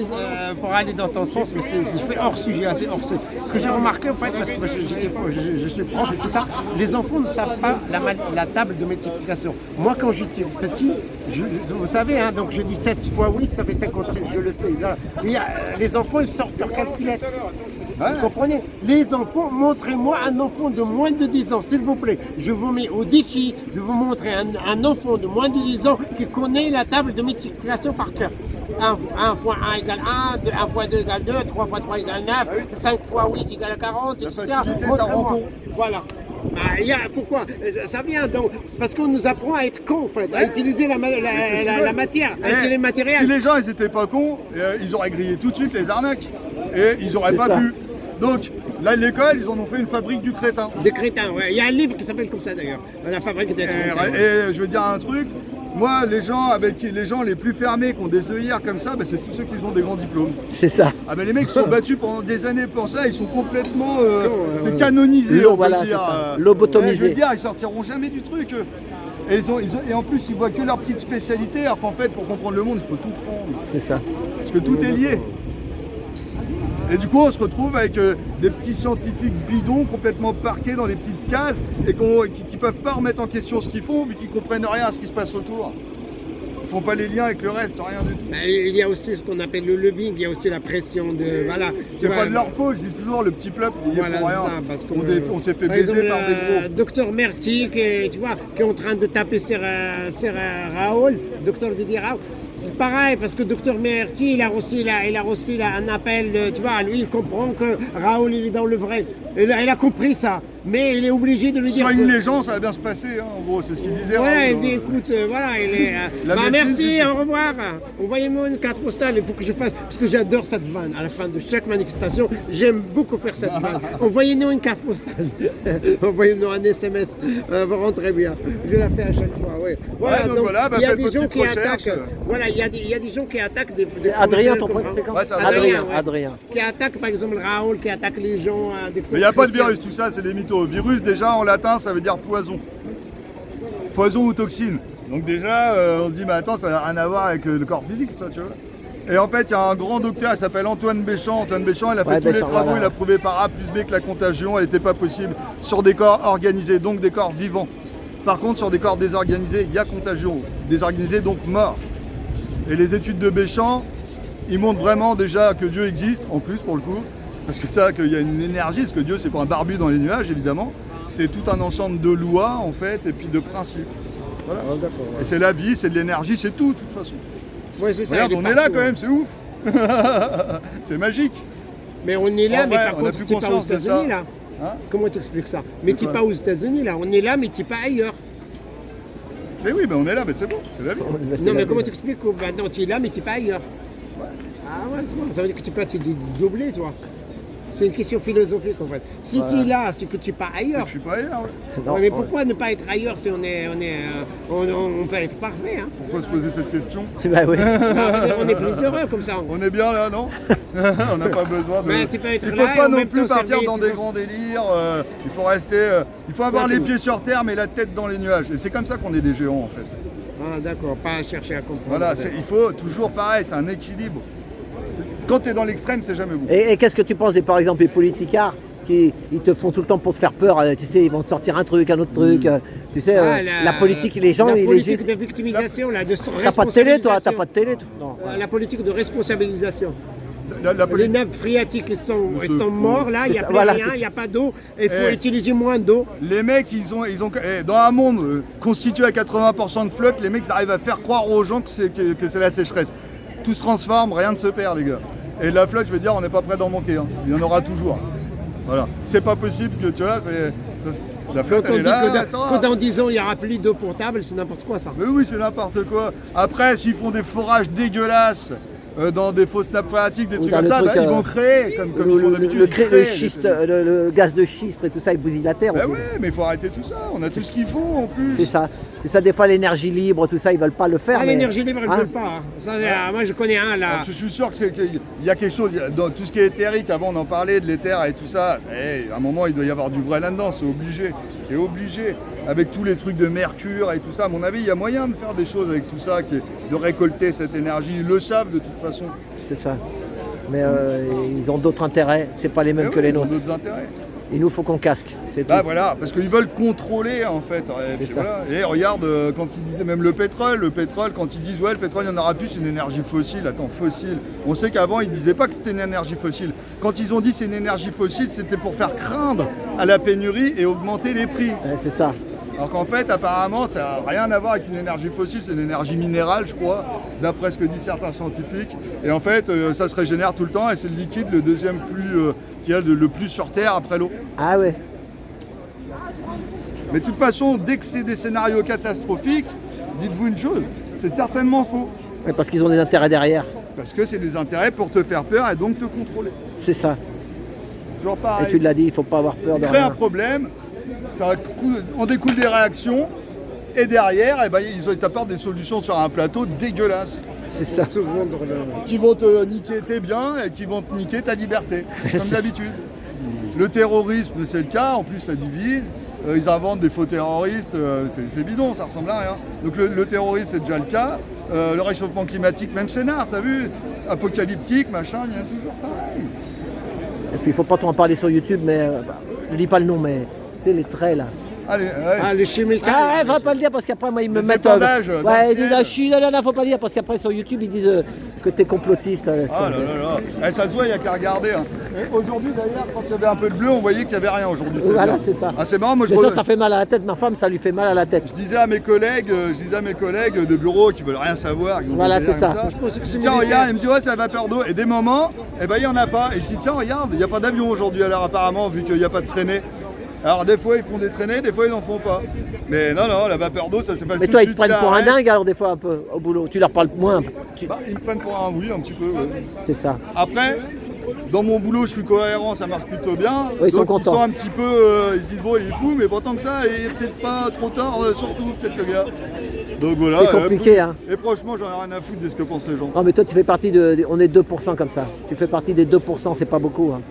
pour aller dans ton sens, mais je fais hors sujet, assez hors sujet. Ce que j'ai remarqué, en fait, parce que je suis prof et tout ça, les enfants ne savent pas la table de multiplication. Moi, quand j'étais petit, vous savez, hein, donc je dis 7 fois 8, ça fait 56, je le sais. Voilà. Les enfants, ils sortent leur calculette. Vous comprenez? Les enfants, montrez-moi un enfant de moins de 10 ans, s'il vous plaît. Je vous mets au défi de vous montrer un enfant de moins de 10 ans qui connaît la table de multiplication par cœur. 1 fois 1 égale 1, 1 fois 2 égale 2, 3 fois 3 égale 9, 5 fois 8 égale 40, etc. facilité, ça rend con. Voilà. Pourquoi? Ça vient donc parce qu'on nous apprend à être cons, en fait, à utiliser la matière, à utiliser le matériel. Si les gens ils étaient pas cons, ils auraient grillé tout de suite les arnaques et ils auraient pas pu. Donc là, l'école, ils en ont fait une fabrique du crétin. Des crétins, ouais. Il y a un livre qui s'appelle comme ça d'ailleurs, la fabrique des crétins. Et je veux dire un truc. Moi, les gens les plus fermés qui ont des œillères comme ça, c'est tous ceux qui ont des grands diplômes. C'est ça. Ah ben les mecs qui sont battus pendant des années pour ça, ils sont complètement c'est canonisé. On voilà, peut dire. c'est ça. Lobotomisé. Je veux dire, ils sortiront jamais du truc. Et en plus, ils voient que leur petite spécialité, alors qu'en fait, pour comprendre le monde, il faut tout prendre. C'est ça. Parce que tout est lié. Et du coup, on se retrouve avec des petits scientifiques bidons complètement parqués dans des petites cases et qui ne peuvent pas remettre en question ce qu'ils font, vu qu'ils ne comprennent rien à ce qui se passe autour. Ils font pas les liens avec le reste, rien du tout. Il y a aussi ce qu'on appelle le lobbying, il y a aussi la pression de... Voilà. C'est pas de leur faute, je dis toujours le petit peuple, il y est pour rien. Ça, parce que, on s'est fait baiser par des gros. Docteur Merti, qui est en train de taper sur Raoul, docteur Didier Raoul. C'est pareil, parce que docteur Merti, il a reçu un appel, tu vois, lui il comprend que Raoul il est dans le vrai. Il a compris ça, mais il est obligé de lui dire... Soigne les gens, ça va bien se passer, hein, en gros, c'est ce qu'il disait. Voilà, Raoul, il dit, écoute, voilà, il est... médecine, merci, au revoir. Envoyez-moi une carte postale, il faut que je fasse, parce que j'adore cette vanne. À la fin de chaque manifestation, j'aime beaucoup faire cette vanne. Envoyez-nous une carte postale. Envoyez-nous un SMS, vous rentrez bien. Je la fais à chaque fois, oui. Voilà, donc voilà, il y a faites des votre gens petite qui recherche. attaquent... Voilà, il y a des gens qui attaquent des... C'est Adrien, ton point, c'est quand Ouais, c'est Adrien. Qui attaque par exemple Raoul, qui attaque les gens... Mais il n'y a pas de virus, tout ça, c'est des mythos. Virus, déjà, en latin, ça veut dire poison. Poison ou toxine. Donc déjà, on se dit, mais attends, ça n'a rien à voir avec le corps physique, ça, tu vois. Et en fait, il y a un grand docteur, il s'appelle Antoine Béchamp. Antoine Béchamp, il a fait tous les travaux, voilà. Il a prouvé par A plus B que la contagion, elle n'était pas possible sur des corps organisés, donc des corps vivants. Par contre, sur des corps désorganisés, il y a contagion. Désorganisés, donc morts. Et les études de Béchamp, ils montrent vraiment déjà que Dieu existe, en plus pour le coup. Parce que ça, qu'il y a une énergie, parce que Dieu, c'est pas un barbu dans les nuages, évidemment. C'est tout un ensemble de lois, en fait, et puis de principes. Voilà. Oh, ouais. Et c'est la vie, c'est de l'énergie, c'est tout, de toute façon. Ouais, c'est ça. Regarde, on est là quand même, c'est ouf. C'est magique. Mais on est là, mais par contre, tu n'es pas aux de ça. États-Unis, là. Hein? Comment tu expliques ça? Mais tu n'es pas aux États-Unis, là. On est là, mais tu n'es pas ailleurs. Mais oui, mais on est là, mais c'est bon, c'est la vie. Non, mais comment tu expliques que maintenant tu es là, mais tu n'es pas ailleurs? Ah ouais, tu vois, ça veut dire que tu peux te doubler, toi. C'est une question philosophique en fait. Si tu es là, c'est que tu n'es pas ailleurs. Je suis pas ailleurs, ouais. Non, mais pourquoi ne pas être ailleurs si on peut être parfait, hein? Pourquoi se poser cette question? Bah oui. On est plus heureux comme ça. On est bien là, non? On n'a pas besoin de... Mais tu peux être il ne là faut pas et en non même plus temps partir servir, dans des grands délires. Il faut rester... il faut avoir les pieds sur terre mais la tête dans les nuages. Et c'est comme ça qu'on est des géants en fait. Ah d'accord, pas chercher à comprendre. Voilà, il faut toujours pareil, c'est un équilibre. Quand tu es dans l'extrême, c'est jamais bon. Et qu'est-ce que tu penses, par exemple, des politicards qui ils te font tout le temps pour te faire peur, tu sais, ils vont te sortir un truc, un autre truc, tu sais, la politique, les gens... La politique de victimisation, là, de T'as pas de télé, toi? T'as pas de télé, toi? Non. La politique de responsabilisation. La Les nappes phréatiques ils sont morts, là, il n'y a plus rien, il n'y a pas d'eau, il faut utiliser moins d'eau. Les mecs, ils ont dans un monde constitué à 80% de flotte, les mecs ils arrivent à faire croire aux gens que c'est la sécheresse. Tout se transforme, rien ne se perd, les gars. Et la flotte, je veux dire, on n'est pas prêt d'en manquer, hein. Il y en aura toujours. Voilà, c'est pas possible que, tu vois, la flotte, elle est là, que dans 10 ans, il n'y aura plus d'eau potable, c'est n'importe quoi, ça. Mais oui, c'est n'importe quoi. Après, s'ils font des forages dégueulasses, dans des fausses nappes phréatiques, des trucs comme ça, ils vont créer, comme ils font d'habitude. Le gaz de schiste et tout ça, il bousille la terre aussi. Oui, mais il faut arrêter tout ça, on a tout ce qu'il faut en plus. C'est ça, des fois l'énergie libre, tout ça, ils veulent pas le faire. L'énergie libre, ils ne veulent pas. Ça, moi, je connais un là. Je suis sûr qu'il y a quelque chose, dans tout ce qui est éthérique, avant on en parlait de l'éther et tout ça, à un moment il doit y avoir du vrai là-dedans, c'est obligé. C'est obligé. Avec tous les trucs de mercure et tout ça, à mon avis, il y a moyen de faire des choses avec tout ça, de récolter cette énergie. Ils le savent de toute façon. C'est ça. Mais ils ont d'autres intérêts, c'est pas les mêmes que les nôtres. Ils ont d'autres intérêts. Il nous faut qu'on casque, c'est tout. Bah voilà, parce qu'ils veulent contrôler en fait. Et, puis, voilà. Et regarde, quand ils disaient même le pétrole, quand ils disent ouais le pétrole il n'y en aura plus, c'est une énergie fossile. Attends, fossile. On sait qu'avant ils disaient pas que c'était une énergie fossile. Quand ils ont dit c'est une énergie fossile, c'était pour faire craindre à la pénurie et augmenter les prix. C'est ça. Alors qu'en fait, apparemment, ça n'a rien à voir avec une énergie fossile, c'est une énergie minérale, je crois, d'après ce que disent certains scientifiques. Et en fait, ça se régénère tout le temps et c'est le liquide le deuxième qui a le plus sur Terre après l'eau. Ah ouais. Mais de toute façon, dès que c'est des scénarios catastrophiques, dites-vous une chose, c'est certainement faux. Ouais, parce qu'ils ont des intérêts derrière. Parce que c'est des intérêts pour te faire peur et donc te contrôler. C'est ça. Toujours pareil. Et tu l'as dit, il ne faut pas avoir peur de Crée rien. un problème, on découle des réactions, et derrière, eh ben, ils t'apportent des solutions sur un plateau dégueulasse. C'est ça. Qui vont te niquer tes biens et qui vont te niquer ta liberté, comme d'habitude. Le terrorisme, c'est le cas, en plus ça divise. Ils inventent des faux terroristes, c'est bidon, ça ressemble à rien. Donc le terrorisme, c'est déjà le cas. Le réchauffement climatique, même scénar, t'as vu? Apocalyptique, machin, il y en a toujours pareil. Et puis il ne faut pas trop en parler sur YouTube, mais je dis pas le nom, mais tu sais, les traits là. Allez, ouais. Ah, les chimiques. Ah, il ne faut pas le dire parce qu'après, moi, ils me Les mettent. épandages dans Ouais, le ils disent, ciel. ah, chut, non, faut pas dire parce qu'après, sur YouTube, ils disent que t'es complotiste. Laisse Ah là tomber. là là. Eh, ça se voit, il n'y a qu'à regarder. Hein. Et aujourd'hui d'ailleurs, quand il y avait un peu de bleu, on voyait qu'il n'y avait rien aujourd'hui. Voilà, bien. c'est ça. Ah, c'est marrant, moi Mais ça fait mal à la tête. Ma femme, ça lui fait mal à la tête. je disais à mes collègues, de bureau qui veulent rien savoir. Qui ont Voilà, des c'est délires ça. comme Je pensais que Je c'est dis, tiens, militaire. regarde, il me dit, ouais, c'est la vapeur d'eau. Et des moments, eh ben, il n'y en a pas. Et je dis, tiens, regarde, il n'y a pas d'avion aujourd'hui, alors apparemment, vu qu'il n'y a pas de traînée. Alors, des fois, ils font des traînées, des fois, ils n'en font pas. Mais non, la vapeur d'eau, ça se passe Mais tout toi, de ils te suite. prennent ça pour un arrête. dingue, alors, des fois, un peu, au boulot. Tu leur parles moins. Bah, ils me prennent pour un oui, un petit peu. Ouais. C'est ça. Après, dans mon boulot, je suis cohérent, ça marche plutôt bien. Oui, ils sont donc contents. ils sont un petit peu, ils se disent bon, il est fou, mais pas tant que ça, il est peut-être pas trop tard, surtout peut-être le gars. Donc voilà. C'est compliqué, hein. Et franchement, j'en ai rien à foutre de ce que pensent les gens. Non, mais toi, tu fais partie on est 2% comme ça. Tu fais partie des 2%, c'est pas beaucoup. Hein.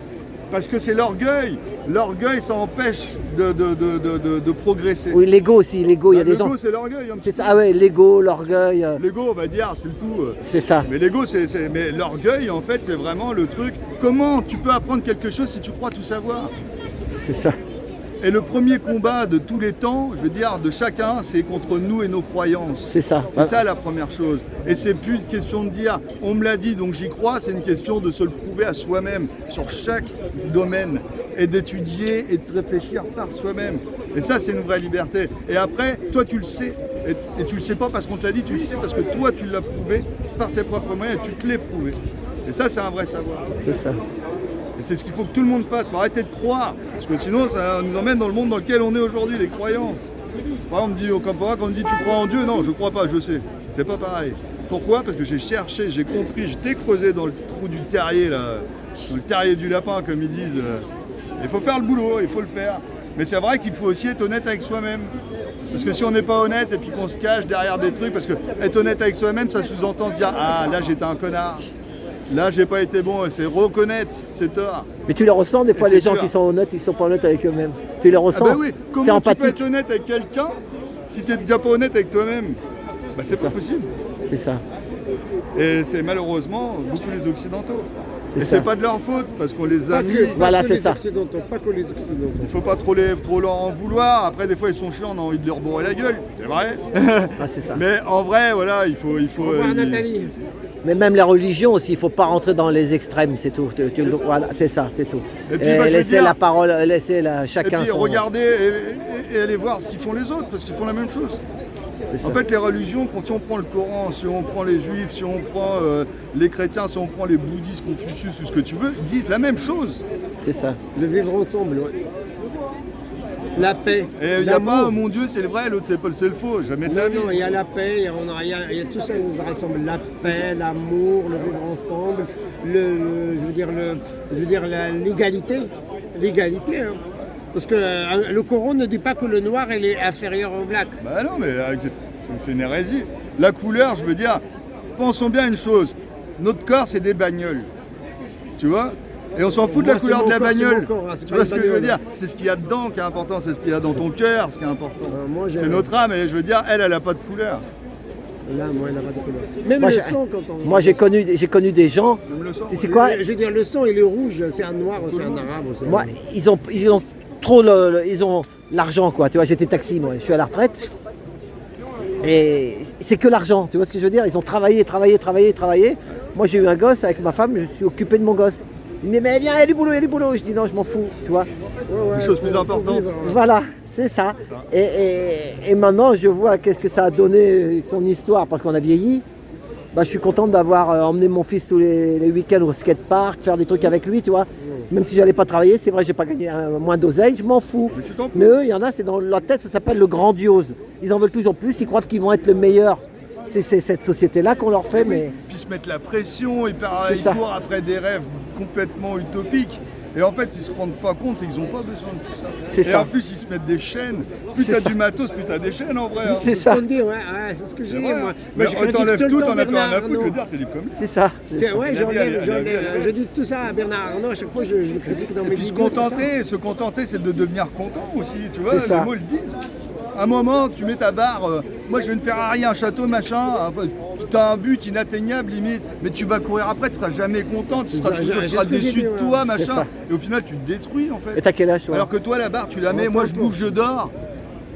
Parce que c'est l'orgueil. L'orgueil, ça empêche de progresser. Oui, l'ego aussi. L'ego, il y a des gens. L'ego, c'est l'orgueil. un petit C'est ça. Ah ouais, l'ego, l'orgueil. peu. L'ego, on va dire, c'est le tout. C'est ça. Mais l'ego, mais l'orgueil, en fait, c'est vraiment le truc. Comment tu peux apprendre quelque chose si tu crois tout savoir? C'est ça. Et le premier combat de tous les temps, je veux dire, de chacun, c'est contre nous et nos croyances. C'est ça. C'est ça la première chose. Et c'est plus une question de dire on me l'a dit donc j'y crois, c'est une question de se le prouver à soi-même sur chaque domaine et d'étudier et de réfléchir par soi-même. Et ça, c'est une vraie liberté. Et après, toi, tu le sais. Et tu le sais pas parce qu'on te l'a dit, tu le sais parce que toi, tu l'as prouvé par tes propres moyens et tu te l'es prouvé. Et ça, c'est un vrai savoir. C'est ça. Et c'est ce qu'il faut que tout le monde fasse. Il faut arrêter de croire. Parce que sinon, ça nous emmène dans le monde dans lequel on est aujourd'hui, les croyances. Par exemple, quand on me dit tu crois en Dieu, non, je crois pas, je sais. C'est pas pareil. Pourquoi? Parce que j'ai cherché, j'ai compris, j'étais creusé dans le trou du terrier, là, dans le terrier du lapin, comme ils disent. Il faut faire le boulot, il faut le faire. Mais c'est vrai qu'il faut aussi être honnête avec soi-même. Parce que si on n'est pas honnête et puis qu'on se cache derrière des trucs, parce que être honnête avec soi-même, ça sous-entend se dire ah là j'étais un connard. Là, j'ai pas été bon, c'est reconnaître, c'est tort. Mais tu les ressens des fois, Et les c'est gens dur. qui sont honnêtes, ils sont pas honnêtes avec eux-mêmes. Tu les Ah ressens. bah oui, T'es comment tu peux empathique. être honnête avec quelqu'un si t'es déjà pas honnête avec toi-même? Bah c'est pas possible. C'est ça. Et c'est malheureusement beaucoup les Occidentaux. C'est Et ça. c'est pas de leur faute, parce qu'on les a mis. Voilà, que c'est les ça. Occidentaux, pas que les Occidentaux. Il faut pas trop leur en vouloir. Après, des fois, ils sont chiants, on a envie de leur bourrer la gueule. C'est vrai. Ah, c'est ça. Mais en vrai, voilà, il faut. Au revoir Nathalie. Mais même la religion aussi, il ne faut pas rentrer dans les extrêmes, c'est tout. Voilà, c'est ça, c'est tout. Et puis, bah, je veux laissez dire- la parole, laissez Et chacun puis son... regardez et allez voir ce qu'ils font les autres, parce qu'ils font la même chose. C'est ça. En fait, les religions, si on prend le Coran, si on prend les juifs, si on prend les chrétiens, si on prend les bouddhistes, Confucius ou ce que tu veux, ils disent la même chose. C'est ça. Le vivre ensemble, ouais. La paix. Et il n'y a l'amour. pas mon Dieu, c'est le vrai, l'autre c'est le faux, jamais de la vie. Non, il y a la paix, il y a tout ça qui nous rassemble. La paix, l'amour, le vivre ensemble, je veux dire l'égalité. L'égalité, hein. Parce que le Coran ne dit pas que le noir il est inférieur au black. Bah non, mais c'est une hérésie. La couleur, je veux dire, pensons bien à une chose. Notre corps, c'est des bagnoles. Tu vois? Et on s'en fout de la Moi, c'est couleur mon de la corps, c'est bagnole. mon corps, hein, c'est Tu pas vois une ce que je veux bagnole. dire? C'est ce qu'il y a dedans qui est important, c'est ce qu'il y a dans ton cœur, ce qui est important. moi, C'est notre âme, et je veux dire, elle a pas de couleur. Là, moi, il n'a pas de couleur. Même Moi, le j'ai- son, quand on. Moi, j'ai connu des gens. Même le sang. Tu sais quoi? Je veux dire, le son, il est rouge, c'est un noir, c'est un arabe. c'est un- Moi, ils ont trop ils ont l'argent, quoi. Tu vois, j'étais taxi, moi. Je suis à la retraite. Et c'est que l'argent. Tu vois ce que je veux dire? Ils ont travaillé. Moi, j'ai eu un gosse avec ma femme. Je suis occupé de mon gosse. Il me dit, mais viens, il y a du boulot. Je dis, non, je m'en fous. Tu vois? Ouais, ouais, Des choses plus faut importantes. vivre, hein. Voilà, c'est ça. Et maintenant, je vois qu'est-ce que ça a donné son histoire, parce qu'on a vieilli. Bah, je suis content d'avoir emmené mon fils tous les week-ends au skatepark, faire des trucs avec lui, tu vois. Même si j'allais pas travailler, c'est vrai, j'ai pas gagné moins d'oseille, je m'en fous. Mais tu t'en fous. Mais eux, il y en a, c'est dans leur tête, ça s'appelle le grandiose. Ils en veulent toujours plus, ils croient qu'ils vont être le meilleur. C'est cette société-là qu'on leur fait, mais Puis se mettre la pression, ils C'est ça. courent après des rêves complètement utopiques. Et en fait, ils se rendent pas compte, c'est qu'ils n'ont pas besoin de tout ça. C'est et ça. en plus, ils se mettent des chaînes. Plus C'est t'as ça. du matos, plus t'as des chaînes en vrai. hein. c'est C'est ça, ce qu'on dit, ouais, c'est ce que j'ai C'est dit, vrai, moi. hein. Moi, Mais je critique t'enlèves le tout, temps t'en as pas rien Bernard à foutre, je veux Arnault. dire, t'es libre comme ça. c'est ça. Tiens, ouais, La vie, elle est je dis tout ça à Bernard Arnault, à chaque fois je le critique dans Et mes puis se vidéos. c'est ça. contenter, c'est de devenir content aussi, tu vois, C'est ça. les mots le disent. À un moment, tu mets ta barre, moi je veux une Ferrari, un château, machin, tu as un but inatteignable limite, mais tu vas courir après, tu seras jamais content, tu seras, C'est toujours, tu ce seras que j'ai déçu dit, de ouais. toi, C'est machin, ça. et au final tu te détruis en fait. Et t'as quel âge, toi? Alors que toi la barre, tu la mets, moi je bouffe, je dors,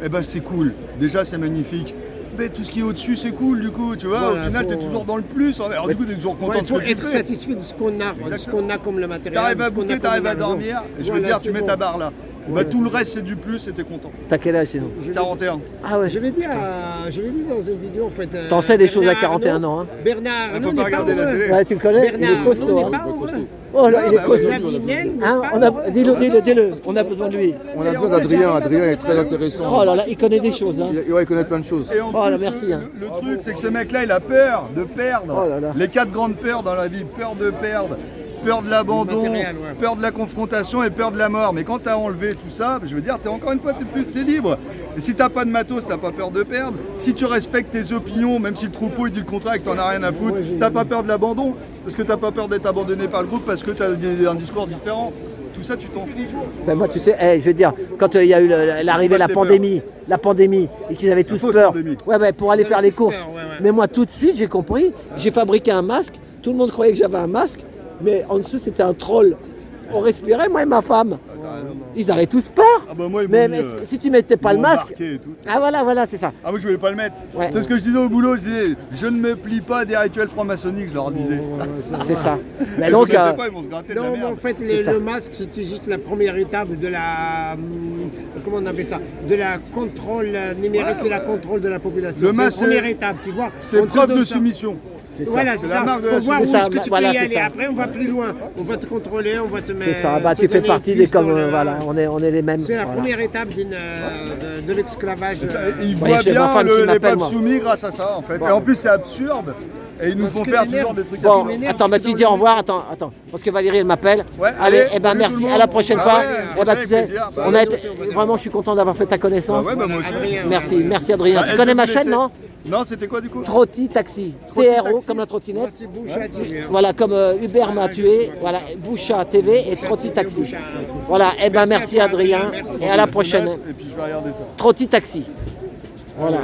et ben c'est cool, déjà c'est magnifique. Mais tout ce qui est au-dessus c'est cool du coup, tu vois, Voilà, au final faut- t'es toujours dans le plus, alors du coup t'es toujours content Ouais, de ce faut que tu être fais. satisfait de ce qu'on a, de ce qu'on a comme le matériel. T'arrives de à ce qu'on a bouffer, comme t'arrives à l'argent. dormir, et je veux Voilà, dire, tu c'est mets bon. ta barre là. Bah, tout le reste c'est du plus et t'es content. T'as quel âge, sinon? 41. Ah ouais. Je l'ai dit dans une vidéo en fait. T'en sais des choses à Bernard 41 Arnault- ans, hein. Bernard Faut Arnault pas n'est regarder la heureux. télé. Ouais, tu le connais, il Bernard est Arnault costaud. n'est Hein. pas heureux. Oh là, il est bah, costaud. Savinel n'est Hein, pas heureux. dis-le, on a besoin de lui. On a besoin d'Adrien, Adrien est très intéressant. Oh là là, il connaît des choses. Hein. Il connaît plein de choses. Et en Oh là, plus, merci, hein. le truc, c'est que ce mec-là, il a peur de perdre. Oh là là. Les 4 grandes peurs dans la vie, peur de perdre, peur de l'abandon, Le matériel, ouais. peur de la confrontation et peur de la mort. Mais quand tu as enlevé tout ça, je veux dire, encore une fois, t'es libre. Et si t'as pas de matos, t'as pas peur de perdre. Si tu respectes tes opinions, même si le troupeau il dit le contraire et que t'en as rien à foutre, t'as pas peur de l'abandon. Parce que t'as pas peur d'être abandonné par le groupe parce que t'as un discours différent. Tout ça, tu t'en fous. tu vois. Ben moi, tu sais, je veux dire, quand il y a eu l'arrivée de la pandémie, et qu'ils avaient tous fausse peur, pandémie. ouais, pour aller faire les courses. peur, ouais. Mais moi, tout de suite, j'ai compris, j'ai fabriqué un masque, tout le monde croyait que j'avais un masque, mais en dessous, c'était un troll. On respirait, moi et ma femme. Ils avaient tous peur. Ah bah moi, ils m'ont mais mis, si tu mettais pas ils le m'ont masque. embarqué et tout. Ah voilà, c'est ça. Ah moi je voulais pas le mettre. Ouais. C'est ce que je disais au boulot, je disais je ne me plie pas des rituels francs-maçonniques, je leur disais. C'est ça. Mais Ils donc, se mettaient pas, ils vont se gratter de la Non, mais merde. en fait, C'est ça. le masque, c'était juste la première étape de la. Comment on appelle ça? De la contrôle numérique et la contrôle de la population. Le masque, c'est la première étape, tu vois. C'est On te preuve donne de ça. soumission. c'est ça. Voilà, C'est c'est la ça. marque de Pour la voir où soumission. est-ce que tu Voilà, peux y c'est aller. ça. Après, on va plus loin. On va te contrôler, on va te mettre. C'est ça. Bah, te tu fais donner partie une des puce dans comme le- voilà, on est les mêmes. C'est la Voilà. première étape de l'esclavage. Ils Ouais, voient j'ai ma bien femme qui les m'appelle, peuples moi. soumis grâce à ça en fait. Et en plus c'est absurde. Et ils nous Parce font que faire les toujours nerfs- des trucs Bon, absurdes. attends, bah, tu dis au revoir, attends, parce que Valérie elle m'appelle. Ouais, allez, allez, eh ben salut merci, tout le à la monde. prochaine Ah fois. ouais, Eh ben, avec tu sais, plaisir. Bah, on a ouais. été, vraiment, je suis content d'avoir fait ta connaissance. Bah ouais, bah moi aussi. Adrien, Merci Adrien. Ah, Tu connais je ma vais chaîne, vous non? Non, c'était quoi du coup Trotti Taxi. Trotti TRO Taxi. comme la trottinette. C'est Bouchat TV. Voilà, comme Uber m'a tué. Voilà, Boucha TV et Trotti Taxi. Voilà, eh ben merci Adrien. Et à la prochaine. Et puis je vais regarder ça. Trotti Taxi. Voilà.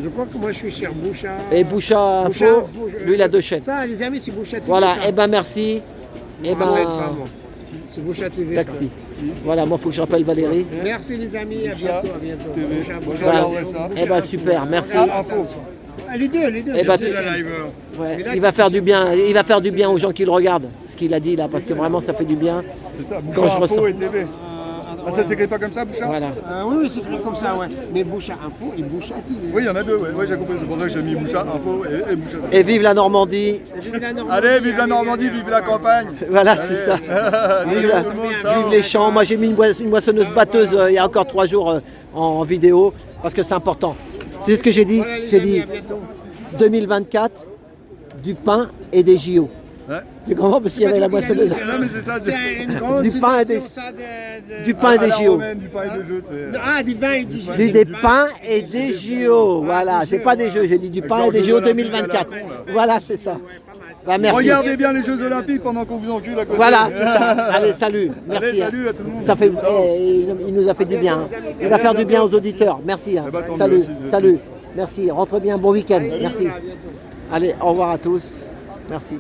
Je crois que moi je suis cher Bouchat. Et Boucha Bouchat Info, Info, lui il a 2 chaînes. Ça, les amis, c'est Bouchat TV. Voilà, ça. eh ben merci. Eh Je me rappelle pas, ben, moi. C'est Bouchat TV. ça. Taxi. Voilà, moi faut que je rappelle Valérie. Merci les amis, à Bouchat bientôt, à bientôt. TV. Bouchat, Moi, Bouchat. je regarderai ça. Eh ben super, merci. Ah, info. Ah, les deux. Eh ben, Je sais, là. Ouais, il va faire du bien aux gens qui le regardent, ce qu'il a dit là, parce que vraiment ça fait du bien. C'est ça, Quand Bouchard je Info ressens. et TV. Ah, ça s'écrit pas comme ça, Bouchard Voilà. Oui, c'est écrit comme ça, ouais. Mais Bouchat Info et Bouchat TV. Oui, il y en a deux, ouais, j'ai compris. C'est pour ça que j'ai mis Bouchard Info et Bouchard. Et vive la Normandie. Vive la Normandie, Allez, vive la Normandie, vive la campagne. Voilà, c'est ça. Vive la- tout le monde, ciao. Vive les champs. Moi j'ai mis une moissonneuse batteuse il y a encore 3 jours en vidéo, parce que c'est important. Tu sais ce que j'ai dit? Voilà, les J'ai amis, dit à bientôt. 2024, du pain et des JO. Ouais. Tu comprends? Parce qu'il y avait la moissonneuse. Non, mais c'est ça, C'est une grande Du pain et des- citation, ça, de- Du pain et à des la JO. romaine, du pain et des jeux, c'est... Ah, du vin et du jus. Du des pains et des JO. Voilà, c'est pas des jeux, j'ai dit du pain et des JO 2024. Voilà, c'est ça. Bah, merci. Regardez bien les Jeux Olympiques pendant qu'on vous encule à côté. Voilà, c'est ça. Allez, salut. Merci. Allez, salut à tout le monde. Ça fait, il nous a fait du bien. Il va faire du bien aux auditeurs. Merci. Eh ben, tant mieux Salut, aussi, salut. Merci. Rentre bien. Bon week-end. Merci. Allez, au revoir à tous. Merci.